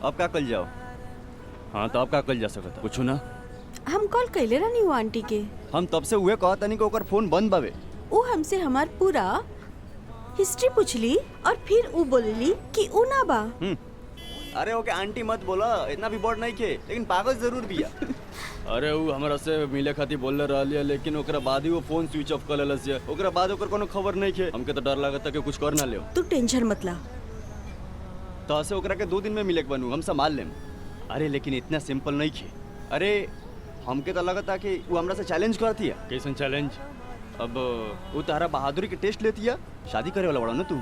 अब का कल जाओ। हाँ तो अब का कल जा सकता कुछ ना। हम कॉल कैले रहनी वो आंटी के। हम तब से हुए कहा तनी को ओकर फोन बंद बावे। वो हमसे हमार पूरा हिस्ट्री पूछली और फिर वो बोलली कि ऊ ना बा। अरे ओके आंटी मत बोला, इतना भी बड़ नहीं के, लेकिन पागल जरूर बिया। अरे वो हमरा से मिले खातिर बोलले रहलिए, लेकिन ओकरा बाद ही वो फोन स्विच ऑफ कर लेलस। ओकरा बाद ओकर कोनो खबर नहीं के। हमके तो डर लागत कि कुछ कर ना ले। तू टेंशन मत ला। तो से ओकरा के 2 दिन में मिले के बनू, हम संभाल लेम। अरे लेकिन इतना सिंपल नहीं खे। अरे हमके तो लगता कि वो हमरा से चैलेंज करती है। कैसन चैलेंज? अब वो तारा बहादुरी के टेस्ट लेती है। शादी करे वाला बड़ा ना तू,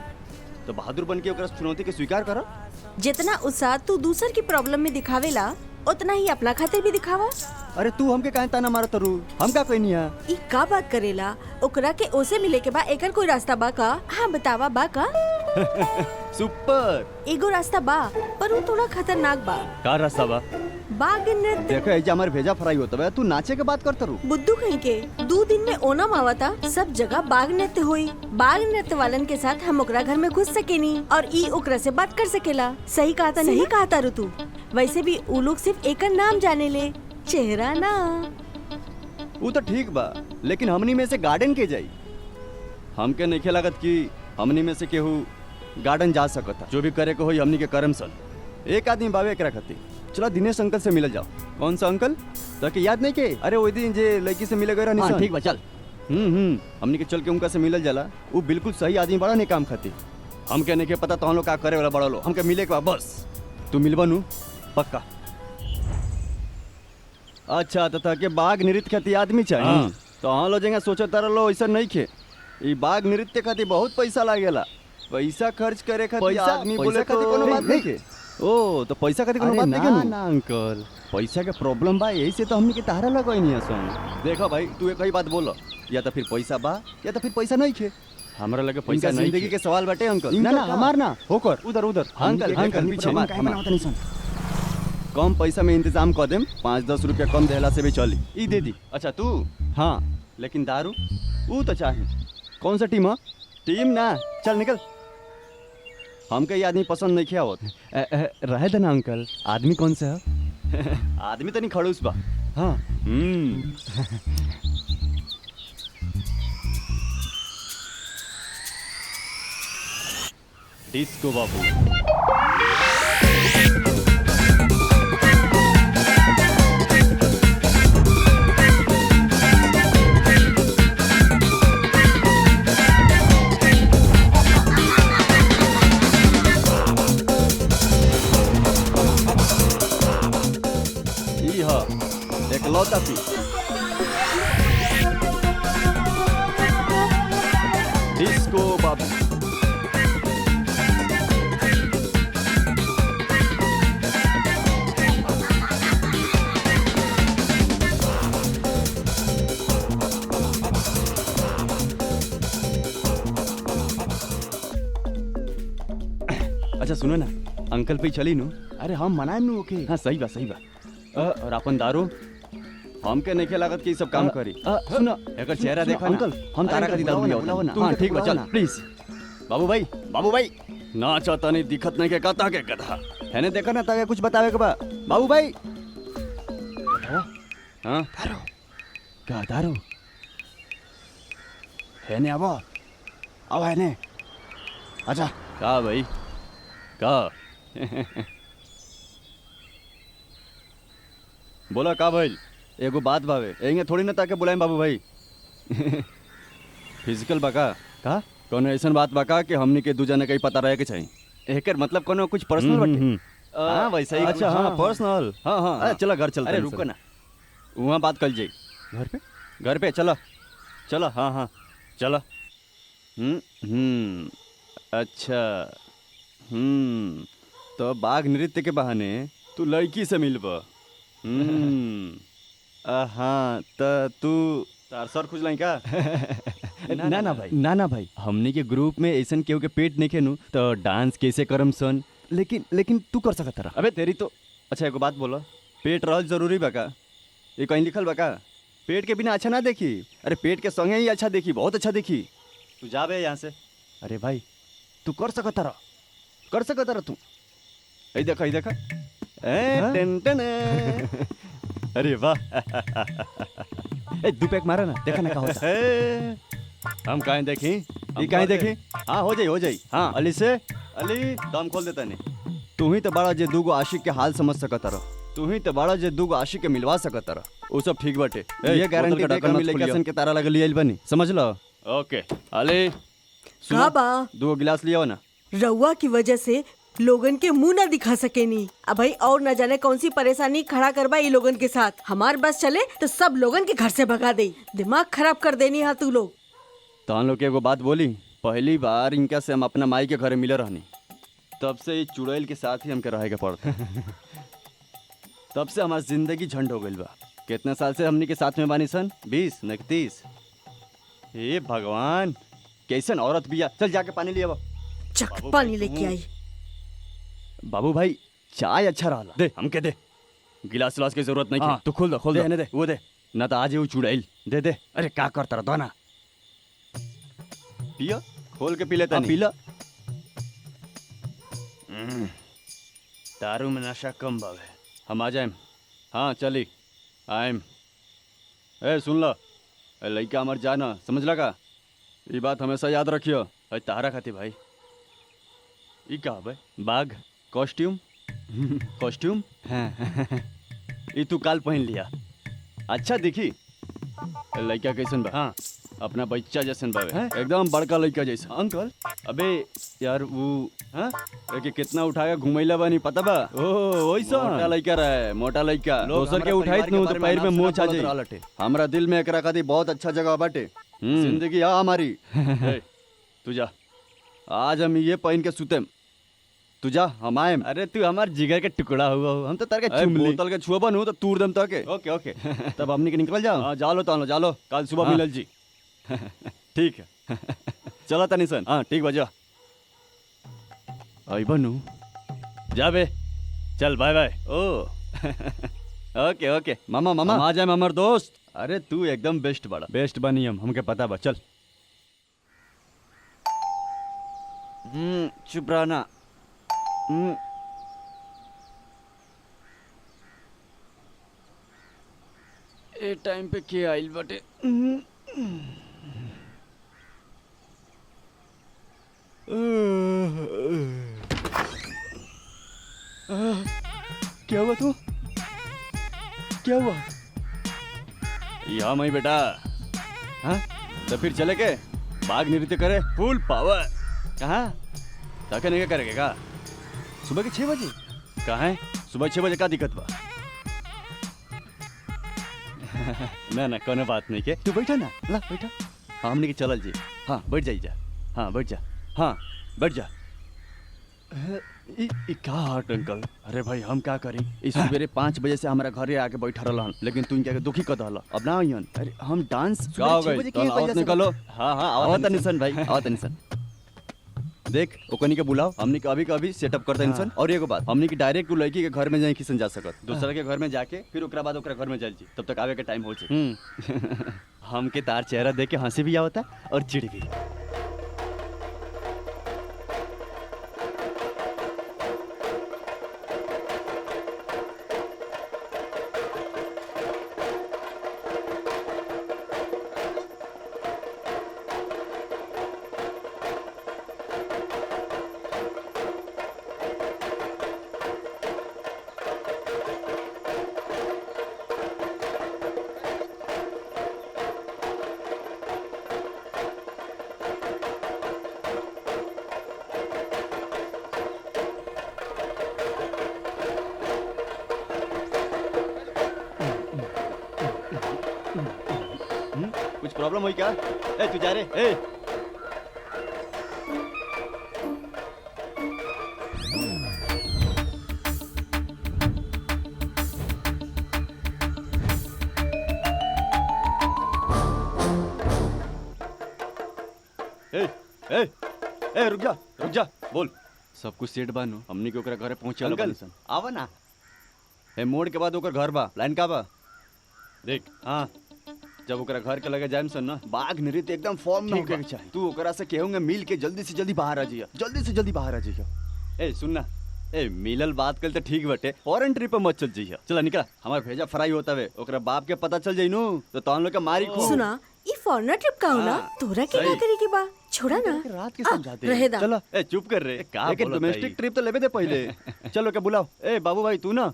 तो बहादुर बन के ओकरा चुनौती के स्वीकार करा। जितना उत्साह तू दूसर की प्रॉब्लम में दिखावेला उतना ही अपना खातिर भी दिखावा। अरे तू हमके काहे ताना मारत रू? हम का कहनी है? ई का बात करेला? ओकरा के ओसे मिले के बा एकर कोई रास्ता बा का? हाँ बतावा बा का? सुपर। एगो रास्ता बा पर वो थोड़ा खतरनाक बा। का रास्ता बा? बाघ नृत्य। देखो ऐसे हमारे भेजा फ्राई होता है, तू नाचे के बात करता रू। बुद्धू कहीं के 2 दिन में ओणम आवता, सब जगह बाघ नृत्य हुई। बाघ नृत्य वालन के साथ हम ओकरा घर में घुस सकेनी और ई ओकरा से बात कर सकेला। सही कहा था नहीं कहा था ऋतु? वैसे भी उ लोग सिर्फ एक नाम जाने ले, चेहरा ना। वो तो ठीक बा, लेकिन हमनी में से गार्डन के जाई। हमके नहीं लागत कि हमनी में से केहू गार्डन जा सकता। जो भी करे को होई हमनी के करम सन। एक आदमी बावे एकरा खातिर। चला दिनेश अंकल से मिल जाओ। कौन सा अंकल? ताकि याद नहीं के? अरे वो दिन जे लड़की से मिले गए हाँ, ठीक बा चल। हमनी के चल के उनका से मिलल जाला। वो बिल्कुल सही आदमी बड़ा नहीं काम खातिर। हमके नहीं के पता तो हम लोग का करे वाला बड़ा लो। हमके मिले के बा बस। तू मिलबा नु पक्का। अच्छा तो था के बाघ नृत्य खातिर आदमी चाहिए। हाँ। तो हाँ लो जगह सोचा तारा लो ऐसा नहीं खे। ई बाघ नृत्य खातिर बहुत पैसा लागेला। पैसा खर्च करे खातिर आदमी बोले खातिर कोनो बात नहीं के। ओ तो पैसा खातिर कोनो बात नहीं के ना अंकल। पैसा के प्रॉब्लम बा, यही से तो हमनी के तारा लगई नहीं सन। देखो भाई तू एक ही बात बोलो, या तो फिर पैसा बा या तो फिर पैसा नहीं खे। हमरा लगे पैसा नहीं। जिंदगी के सवाल बाटे अंकल। ना ना हमार ना होकर उधर उधर अंकल अंकल पीछे नहीं सन। कम पैसा में इंतजाम कर देम। 5-10 रुपया कम देहला से भी चली। ई दे दी। अच्छा तू? हाँ लेकिन दारू वो तो चाहे। कौन सा टीम है? टीम ना, चल निकल। हमके ये आदमी पसंद नहीं किया होत। रहे देना अंकल। आदमी कौन सा है? आदमी तो नहीं खड़ूस बा। हाँ डिस्को बाबू। एकलौता पी डिस्को बाबू। अच्छा सुनो ना, अंकल पे चली नु। अरे हम मनाए नु ओके। हाँ सही बा सही बा। और अपन दारू हमके नहीं लागत कि सब काम करी। सुनो एकर चेहरा देखा ना। अंकल हम तारा का दारू लिया ना। हाँ ठीक बा चल प्लीज। बाबू भाई ना चाहता नहीं दिखत नहीं के कहता के गधा है ने। देखा ना ताके कुछ बतावे के बा बाबू भाई। हाँ दारू का दारू है ने। अब है ने। अच्छा का भाई का बोला का भाई? एगो बात भावे एंगे थोड़ी ना ताके बुलाएं बाबू भाई। फिजिकल बाका का कोनो ऐसन बात बाका कि हमनी के दू जने कहीं पता रहे के चाहिए। एकर मतलब कोनो कुछ पर्सनल बाटे। हां वैसे ही। अच्छा हां पर्सनल। हां हां चला घर चलते। अरे रुको ना, वहां बात कर जाई। घर पे चला चला। हाँ हाँ चला। अच्छा तो बाघ नृत्य के बहाने तू लड़की से मिलबा। हाँ तो तू तार सर खुजलाई का? ना भाई हमने के ग्रुप में ऐसन केहू के पेट नहीं खेनू तो डांस कैसे करम सन। लेकिन तू कर सकत रहा। अबे तेरी तो। अच्छा एगो बात बोला, पेट रहल जरूरी बा का? ये कहीं लिखल बा का? पेट के बिना अच्छा ना देखी। अरे पेट के संगे ही अच्छा देखी, बहुत अच्छा देखी। तू जाबे यहाँ से। अरे भाई तू कर सकत रहा तू। देखा टन टन। अरे वाह। ए 2 पैक मारा ना, देखा ना का होता। हम काहे देखी, ये काहे देखी। हाँ हो जाई। हाँ अली से, अली दम खोल देता नहीं। तू ही तो बड़ा जे दूगो आशिक के हाल समझ सकत रह। तू ही तो बड़ा जे दूगो आशिक के मिलवा सकत रह। वो सब ठीक बाटे। ये गारंटी दे के मिले कैसन के तारा लगल आइल बनी, समझ लो। ओके अली का बा? 2 गिलास लिया ना। रउआ की वजह से लोगन के मुंह ना दिखा सकेनी। अब भाई और न जाने कौन सी परेशानी खड़ा करबा ये लोगन के साथ। हमार बस चले तो सब लोगन के घर से भगा दे। दिमाग खराब कर देनी है तू लोग। तो हम लोग के एगो बात बोली, पहली बार इनका से हम अपना माई के घरे मिले रहनी, तब से ये चुड़ैल के साथ ही हमके रहे के पड़ता। तब से हमारी जिंदगी झंड हो गई बा। कितना साल से हमनी के साथ में बानी सन? 20 न 30। हे भगवान, कैसन औरत बिया। चल जाके पानी लिया। चक पानी लेके आई। बाबू भाई चाय अच्छा रहा। दे हमके दे। गिलास गिलास की जरूरत नहीं। हाँ, तू खोल दे वो दे ना तो आज वो चुड़ैल। दे। अरे क्या करता रहा ना। पिया खोल के पी लेता। पी ला। दारू में नशा कम बावे। हम आ जाए। हाँ चली आएम। ए सुन ला, लड़का हमार जाना समझ लगा। ये बात हमेशा याद रखियो। तारा खाती भाई ये का भाई बाघ कॉस्ट्यूम। कॉस्ट्यूम ये तू काल पहन लिया, अच्छा दिखी। लड़का कैसन बा? हाँ अपना बच्चा जैसन बावे, एकदम बड़का लड़का जैसा। अंकल अबे यार वो हाँ कि कितना उठा के घुमैला बानी पता बा? ओ वैसा मोटा लड़का रहे, मोटा लड़का। दोसर के उठाइत न तो पैर में मोच आ जाए। हमरा दिल में एकरा खातिर बहुत अच्छा जगह बाटे। जिंदगी आ हमारी। तू जा, आज हम ये पहन के सुतेम। तू जा हम आएम। अरे तू हमार जिगर के टुकड़ा हुआ हो, हम तो तार के चुम ली। बोतल के छुआ बनू तो तूर दम तके। ओके तब हमनी के निकल जाओ। हां जालो जालो कल सुबह मिलल जी। ठीक है चलो तनी सन। हाँ ठीक बजा आई बनू जा बे। चल बाय बाय। ओ ओके मामा आ जाए हमार दोस्त। अरे तू एकदम बेस्ट बड़ा। बेस्ट बनी हमके पता बा। चल चुप रहना। ए टाइम पे के आइल बटे। क्या हुआ तू? क्या हुआ? यहाँ मैं बेटा। हाँ तो फिर चले के बाघ नृत्य करे फुल पावर। कहाँ ताके नहीं करेगा का? सुबह के 6 बजे? कहाँ है सुबह 6 बजे? का दिक्कत बा? ना कोनो बात नहीं के। तू बैठा ना, ला बैठा। हाँ हमने के चलल जी। हाँ बैठ जाइए जा। हाँ बैठ जा। हाँ बैठ जा। का हार्ट अंकल? अरे भाई हम क्या करी? इस सवेरे 5 बजे से हमारा घरे आके बैठा रहलन, लेकिन तू इनके दुखी कर दहला। अब ना आइयन। अरे हम डांस का हो गई तो निकलो। हाँ आवत निसन भाई, आवत निसन। देख ओकनी के बुलाओ, हमनी के अभी सेटअप करते निसन। और एगो बात, हमनी की डायरेक्ट उ लड़की के घर में जाई किसन जा सकत। दूसरा के घर में जाके फिर ओकरा बाद ओकरा घर में जाई जी, तब तक आवे के टाइम हो जाए। हमके तार चेहरा देख के हंसी भी आवता और चिढ़ भी। कुछ प्रॉब्लम हुई क्या? ए तू जा रे। ए ए ए रुक जा बोल। सब कुछ सेट बानू, हमनी के ओकरा घरे पहुंचे अंकल आवा ना। ए मोड़ के बाद ओकर घर बा, लाइन का बा देख। हाँ जब ओकरा घर के लगे जाइम सन ना, बाघ नृत्य एकदम फॉर्म में होके चाहिए। तू ओकरा से कहूंगा मिल के जल्दी से जल्दी बाहर आ जाइए, जल्दी से जल्दी बाहर आ जाइए। ए सुन ना, ए मिलल बात कल तो ठीक बटे, फॉरेन ट्रिप पे मत चल जइहा। चला निकला, हमार भेजा फ्राई होता वे, ओकरा बाप के पता चल जाइनु तो तहन लोग के मारी खूब। सुना, ई फॉरेनर ट्रिप का होला, हाँ, तोरा के सही। का करे के बा? छोड़ा ना, रात के आ, समझाते रहे दा। चलो ए चुप कर रे, का लेकिन बोलत डोमेस्टिक है? ट्रिप तो लेबे दे पहले। चलो के बुलाओ। ए बाबू भाई तू ना,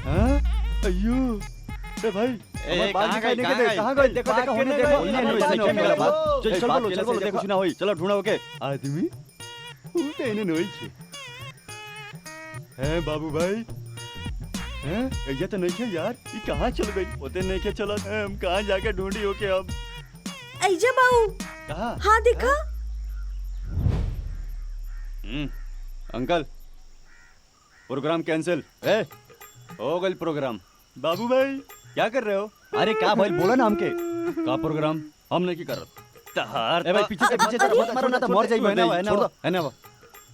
हाँ? अयो ए भाई हमार बाल कहाँ दिखाई गई, नहीं दे, कहाँ कहाँ गई? गई? देखो बात देखो होने करने देखो, गई, नहीं नहीं बात वैसे करने नहीं मेरा गई। बात। चल, चल बात बोलो के चल बोलो, जैसे देखो कुछ ना होई। चलो ढूंढो के आदमी उल्टे इन्हें नहीं छे। हैं बाबू भाई, हैं ये तो नहीं है यार, ये कहाँ चल गई? होते नहीं के चला, हम कहाँ जाके ढूंढी हो के अब? ऐजा बाऊ, कहाँ? हाँ देखा। अंकल प्रोग्राम कैंसिल है, हो गई प्रोग्राम। बाबू भाई क्या कर रहे हो? अरे क्या भाई बोला ना हमके का प्रोग्राम हम नहीं की करत। तहार ए भाई पीछे से मत मारो ना तो मर जाइबो। है ना वो, है ना छोड़ वो, दो। है ना वो।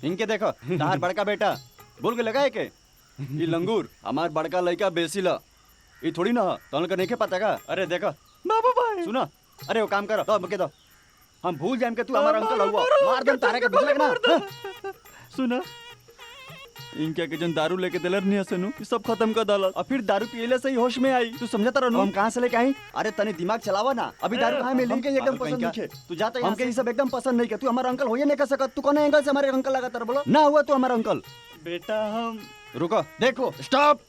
इनके देखो तार बड़का बेटा बोल के लगा है के ये लंगूर हमार बड़का लड़का बेसिला, ये थोड़ी ना तो उनका नहीं के पता का। अरे देखो बाबू भाई सुना, अरे वो काम करो तो हमके दो, हम भूल जाएं कि तू हमारा अंकल हुआ, मार दम तारे के बुझलक ना। सुना इनके के जन दारू लेके दिलर नहीं हसनु, ये सब खत्म कर डाला और फिर दारू पियले से ही होश में आई। तू समझता रहनु हम कहां से लेके आई? अरे तने दिमाग चलावा ना, अभी दारू कहां मिली के एकदम पसंद नहीं है। तू जाता हमके ये सब एकदम पसंद नहीं है। तू हमारा अंकल होइए नहीं कर सकत। तू कौन एंगल से हमारे अंकल लगा तर बोलो ना हुआ तू हमारा अंकल। बेटा हम रुको, देखो स्टॉप,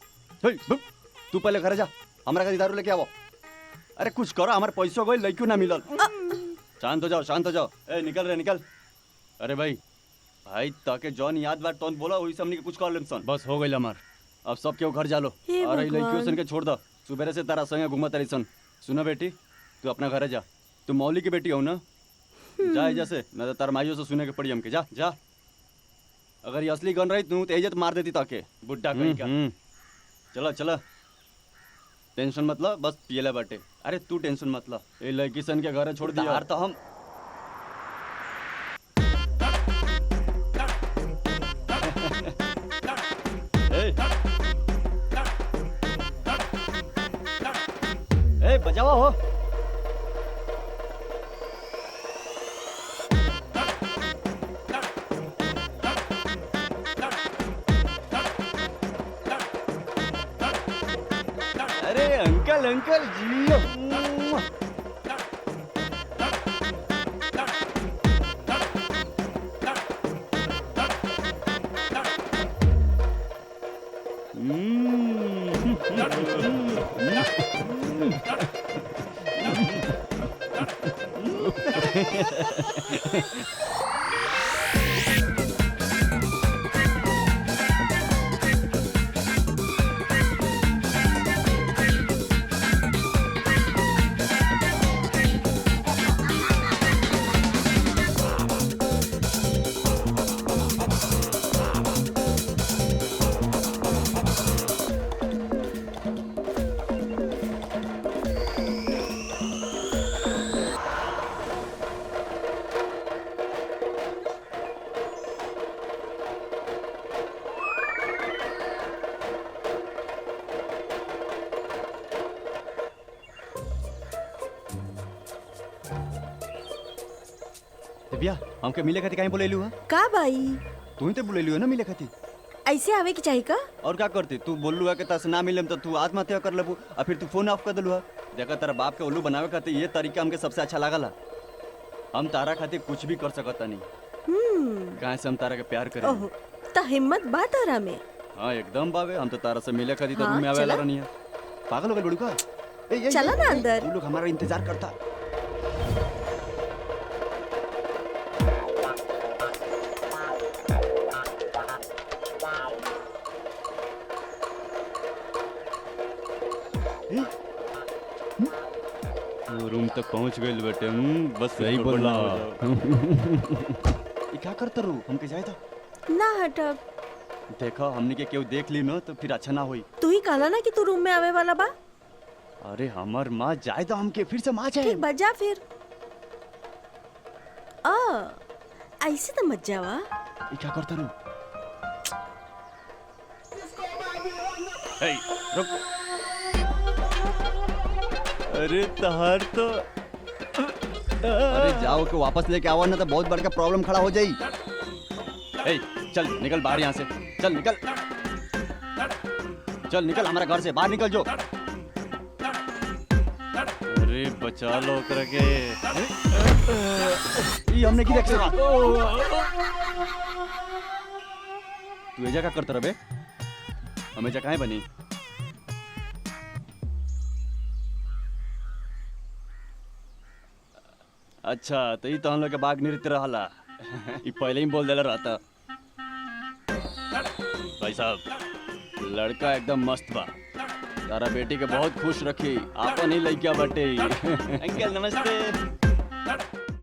तू पहले घर जा, हमारा का दारू लेके आओ। अरे कुछ करो, हमारे पैसों गई लइक्यू ना मिलल। शांत हो जाओ, शांत हो जाओ। ए निकल रे निकल। अरे भाई भाई ताके जॉन याद बात तोन बोला वही हमनी के कुछ कर लेम सन। बस हो गइल हमार, अब सब केहू घर जा लो। हे अरे भगवान। लइक्यू सन के छोड़ दो, सुबह से तारा संगे घुमा तारी सन। सुनो बेटी तू अपना घर जा, तू मौली की बेटी हो ना, जा जैसे न तो तार माइयों से सुने के पड़ी हमके। जा जा, अगर ये असली गन रही तू तो इज्जत मार देती ताके बुड्ढा कहीं का। चलो चलो, टेंशन मत लो, बस पियला बाटे। अरे तू टेंशन मत लो, ए लड़की सन के घर छोड़ दिया। तो हम ए बजाओ हो। अरे अंकल अंकल जियो। दिव्या हमके मिले खाती काहे बोलेलू है? का भाई तू ही तो बोलेलू है ना मिले खाती। ऐसे आवे के चाहिए का? और क्या करती तू? बोललू है कि तस ना मिलम तो तू आत्महत्या कर लेबू और फिर तू फोन ऑफ कर देलू है। देखा तेरा बाप के उल्लू बनावे खातिर ये तरीका हमके सबसे अच्छा लागला। हम तारा खातिर कुछ भी कर सकता नहीं, काहे से हम तारा के प्यार करें। ओहो, ता हिम्मत बा तारा में। हाँ एकदम बावे, हम तो तारा से मिले खातिर हाँ, रूम में आवेला चला। रहनी है। पागल हो गए बड़ू का? ए चला ना अंदर। तू लोग हमारा इंतजार करता। रूम तक पहुंच गए बेटे। बस सही बोला। ये क्या करते रू? हमके जाए था। ना हटब, देखा हमने के केहू देख ली न तो फिर अच्छा ना होई। तू ही कहला ना कि तू रूम में आवे वाला बा। अरे हमर माँ जाए तो हमके फिर से माँ जाए। ठीक बजा फिर। ऐसे तो मत जावा। ये क्या करते रू? रुक। अरे तहार तो अरे जाओ के वापस लेके आओ ना तो बहुत बड़का प्रॉब्लम खड़ा हो जाई। ए, चल निकल बाहर यहाँ से। चल निकल, चल निकल हमारे घर से बाहर निकल जो। अरे बचा लो ओकरा के। ई हमने की देख से बात। तू एजा का करत रबे? हमें जा काहे बनी? अच्छा तो ई तो हम लोग के बाग नृत्य रहला। ई पहले ही बोल देला रहता। भाई साहब लड़का एकदम मस्त बा, तारा बेटी के बहुत खुश रखी, आपन ही लइका बाटे। अंकल नमस्ते।